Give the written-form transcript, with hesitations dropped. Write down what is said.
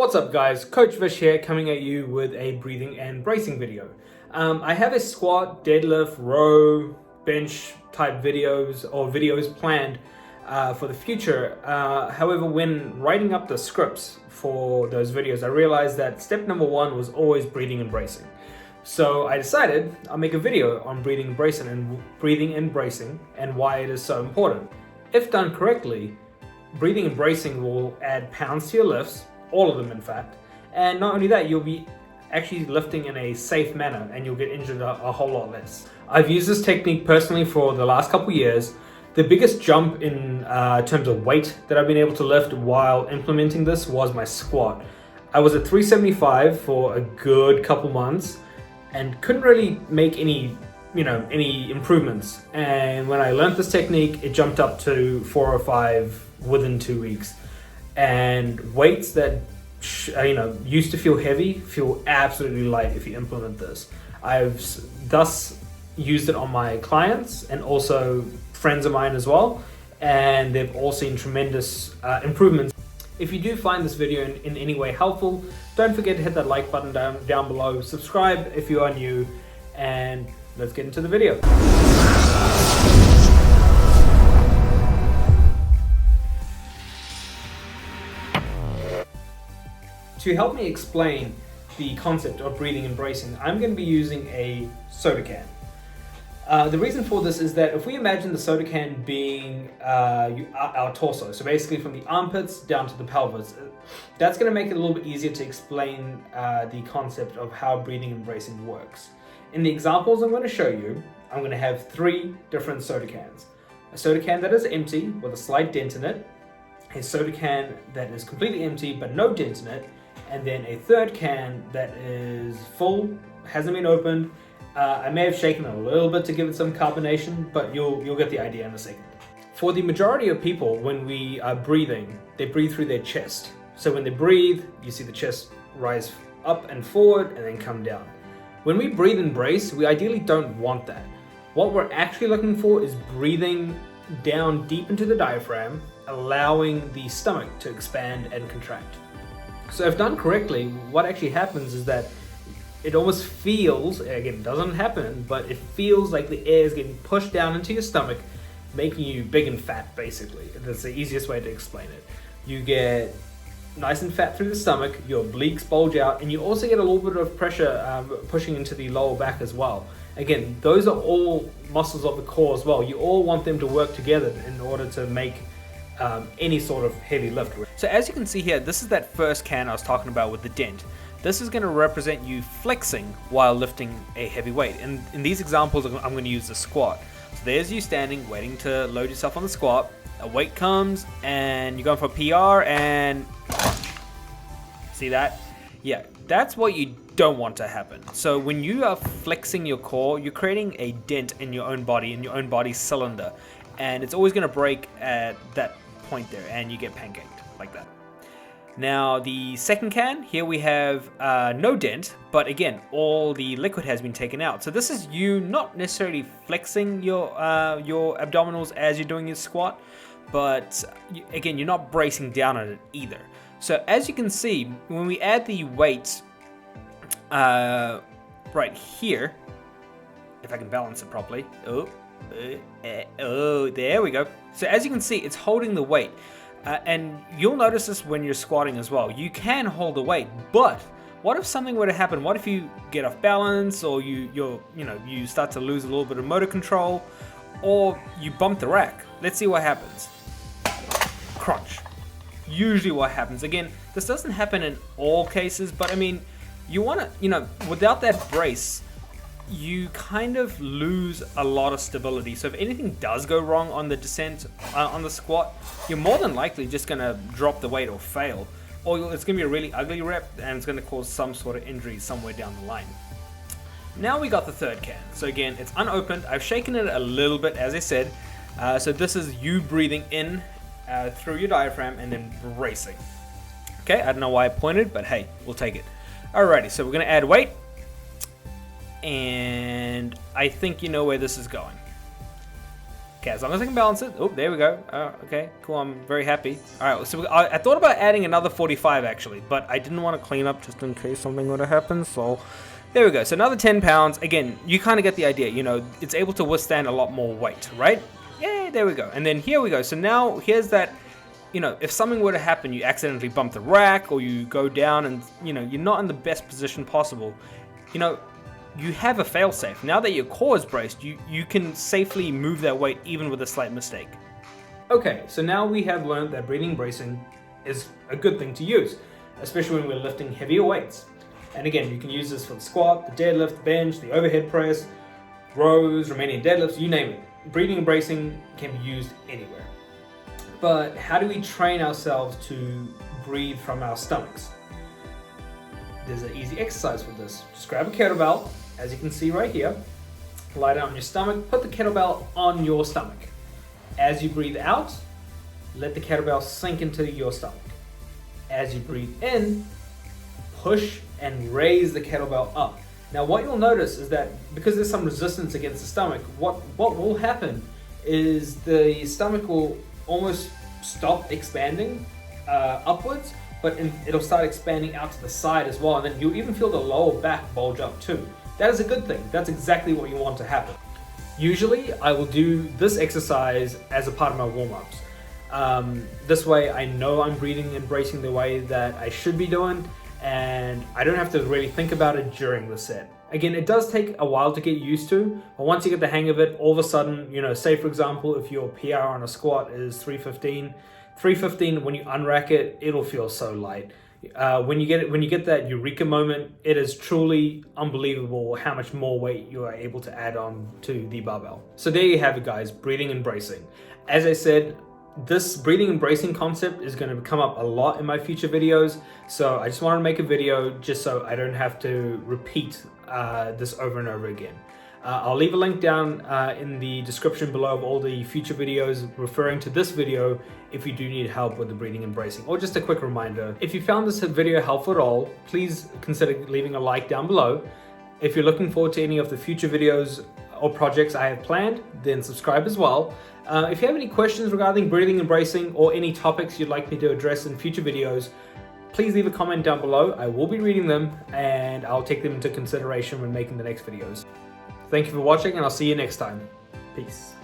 What's up guys, Coach Vish here coming at you with a breathing and bracing video. I have a squat, deadlift, row, bench type videos planned for the future. However, when writing up the scripts for those videos, I realized that step number one was always breathing and bracing. So I decided I'll make a video on breathing and bracing and why it is so important. If done correctly, breathing and bracing will add pounds to your lifts, all of them in fact, and not only that, you'll be actually lifting in a safe manner and you'll get injured a whole lot less. I've used this technique personally for the last couple years. The biggest jump in terms of weight that I've been able to lift while implementing this was my squat. I was at 375 for a good couple months and couldn't really make any improvements. And when I learned this technique, it jumped up to 405 within 2 weeks. And weights that used to feel heavy feel absolutely light if you implement this. I've thus used it on my clients and also friends of mine as well, and they've all seen tremendous improvements. If you do find this video in any way helpful, don't forget to hit that like button down below, subscribe if you are new, and let's get into the video. To help me explain the concept of breathing and bracing, I'm going to be using a soda can. The reason for this is that if we imagine the soda can being our torso, so basically from the armpits down to the pelvis, that's going to make it a little bit easier to explain the concept of how breathing and bracing works. In the examples I'm going to show you, I'm going to have 3 different soda cans. A soda can that is empty with a slight dent in it, a soda can that is completely empty but no dent in it, and then a third can that is full, hasn't been opened. I may have shaken it a little bit to give it some carbonation, but you'll get the idea in a second. For the majority of people, when we are breathing, they breathe through their chest. So when they breathe, you see the chest rise up and forward and then come down. When we breathe and brace, we ideally don't want that. What we're actually looking for is breathing down deep into the diaphragm, allowing the stomach to expand and contract. So if done correctly, what actually happens is that it almost feels, again, it doesn't happen, but it feels like the air is getting pushed down into your stomach, making you big and fat, basically. That's the easiest way to explain it. You get nice and fat through the stomach, your obliques bulge out, and you also get a little bit of pressure pushing into the lower back as well. Again, those are all muscles of the core as well. You all want them to work together in order to make any sort of heavy lift. So as you can see here, this is that first can I was talking about with the dent. This is going to represent you flexing while lifting a heavy weight. And in these examples, I'm going to use the squat. So there's you standing, waiting to load yourself on the squat. A weight comes and you're going for a PR and see that? Yeah, that's what you don't want to happen. So when you are flexing your core, you're creating a dent in your own body, in your own body cylinder. And it's always going to break at that point there and you get pancaked like that. Now the second can, here we have no dent, but again, all the liquid has been taken out. So this is you not necessarily flexing your abdominals as you're doing your squat, but again, you're not bracing down on it either. So as you can see, when we add the weight right here, if I can balance it properly, there we go. So as you can see, it's holding the weight. And you'll notice this when you're squatting as well. You can hold the weight, but what if something were to happen? What if you get off balance, or you start to lose a little bit of motor control, or you bump the rack? Let's see what happens. Crunch. Usually what happens. Again, this doesn't happen in all cases, but I mean, you want to, without that brace, you kind of lose a lot of stability. So if anything does go wrong on the descent on the squat, you're more than likely just going to drop the weight or fail, or it's going to be a really ugly rep and it's going to cause some sort of injury somewhere down the line. Now we got the third can. So again, it's unopened. I've shaken it a little bit, as I said. So this is you breathing in through your diaphragm and then bracing. Okay, I don't know why I pointed, but hey, we'll take it. Alrighty, so we're going to add weight. And I think you know where this is going. Okay, as long as I can balance it. Oh, there we go. Okay, cool. I'm very happy. All right, so I thought about adding another 45 actually, but I didn't want to clean up just in case something would have happened. So there we go. So another 10 pounds. Again, you kind of get the idea. You know, it's able to withstand a lot more weight, right? Yeah, there we go. And then here we go. So now here's that. You know, if something were to happen, you accidentally bump the rack or you go down and, you know, you're not in the best position possible. You know, you have a failsafe. Now that your core is braced, you can safely move that weight even with a slight mistake. Okay, so now we have learned that breathing and bracing is a good thing to use, especially when we're lifting heavier weights. And again, you can use this for the squat, the deadlift, the bench, the overhead press, rows, Romanian deadlifts, you name it. Breathing and bracing can be used anywhere. But how do we train ourselves to breathe from our stomachs? There's an easy exercise for this. Just grab a kettlebell, as you can see right here, lie down on your stomach, put the kettlebell on your stomach. As you breathe out, let the kettlebell sink into your stomach. As you breathe in, push and raise the kettlebell up. Now what you'll notice is that because there's some resistance against the stomach, what will happen is the stomach will almost stop expanding upwards, but it'll start expanding out to the side as well, and then you'll even feel the lower back bulge up too. That is a good thing. That's exactly what you want to happen. Usually I will do this exercise as a part of my warm-ups. This way I know I'm breathing and bracing the way that I should be doing, and I don't have to really think about it during the set. Again, it does take a while to get used to, but once you get the hang of it, all of a sudden, you know, say for example, if your PR on a squat is 315, when you unrack it, it'll feel so light. When you get that eureka moment, it is truly unbelievable how much more weight you are able to add on to the barbell. So there you have it, guys, breathing and bracing. As I said, this breathing and bracing concept is going to come up a lot in my future videos, so I just wanted to make a video just so I don't have to repeat this over and over again. I'll leave a link down in the description below of all the future videos referring to this video if you do need help with the breathing and bracing. Or just a quick reminder, if you found this video helpful at all, please consider leaving a like down below. If you're looking forward to any of the future videos or projects I have planned, then subscribe as well. If you have any questions regarding breathing and bracing or any topics you'd like me to address in future videos, please leave a comment down below. I will be reading them and I'll take them into consideration when making the next videos. Thank you for watching, and I'll see you next time. Peace.